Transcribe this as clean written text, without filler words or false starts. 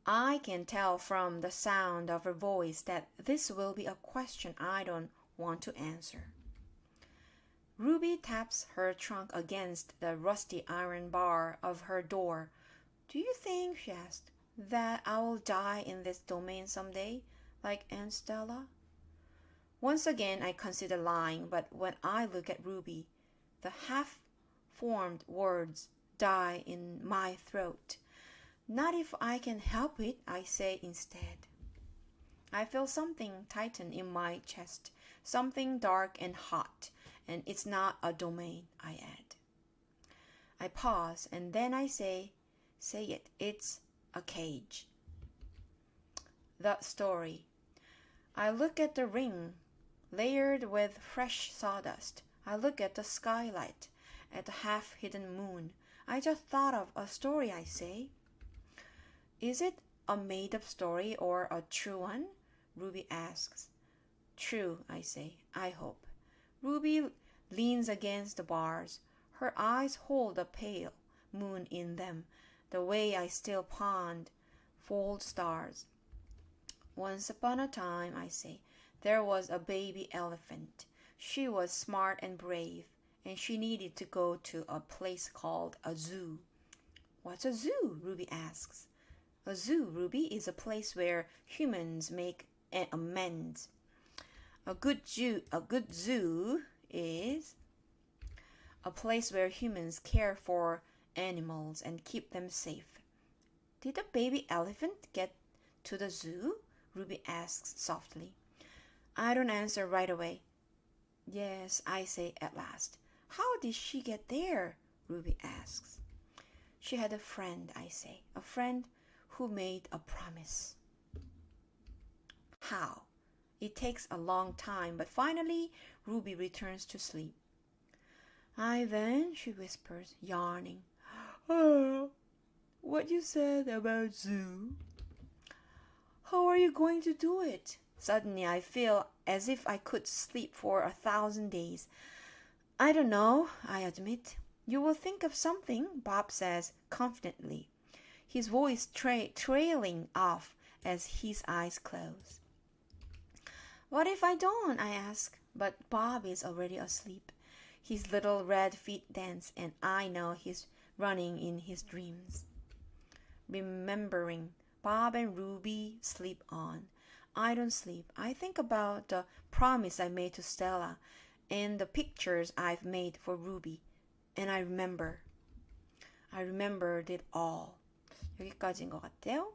I can tell from the sound of her voice that this will be a question I don't want to answer. Ruby taps her trunk against the rusty iron bar of her door. Do you think, she asked, that I will die in this domain someday, like Aunt Stella? Once again I consider lying, but when I look at Ruby, the half-formed words die in my throat. Not if I can help it, I say instead. I feel something tighten in my chest, something dark and hot, and it's not a domain, I add. I pause, and then I say it, it's a cage. The story. I look at the ring, layered with fresh sawdust. I look at the skylight, at the half-hidden moon. I just thought of a story, I say. Is it a made-up story or a true one? Ruby asks. True, I say. I hope. Ruby leans against the bars. Her eyes hold a pale moon in them, the way I still pond fold stars. Once upon a time, I say, there was a baby elephant. She was smart and brave, and she needed to go to a place called a zoo. What's a zoo? Ruby asks. A zoo, Ruby, is a place where humans make amends. A good zoo is a place where humans care for animals and keep them safe. Did the baby elephant get to the zoo? Ruby asks softly. I don't answer right away. Yes, I say at last. How did she get there? Ruby asks. She had a friend, I say. A friend who made a promise. How? It takes a long time, but finally Ruby returns to sleep. Ivan, she whispers, yawning. Oh, what you said about zoo? How are you going to do it? Suddenly I feel as if I could sleep for 1,000 days. I don't know, I admit. You will think of something, Bob says confidently, his voice trailing off as his eyes close. What if I don't? I ask, but Bob is already asleep. His little red feet dance, and I know he's running in his dreams. Remembering, Bob and Ruby sleep on. I don't sleep. I think about the promise I made to Stella and the pictures I've made for Ruby. And I remembered it all. 여기까지인 것 같아요.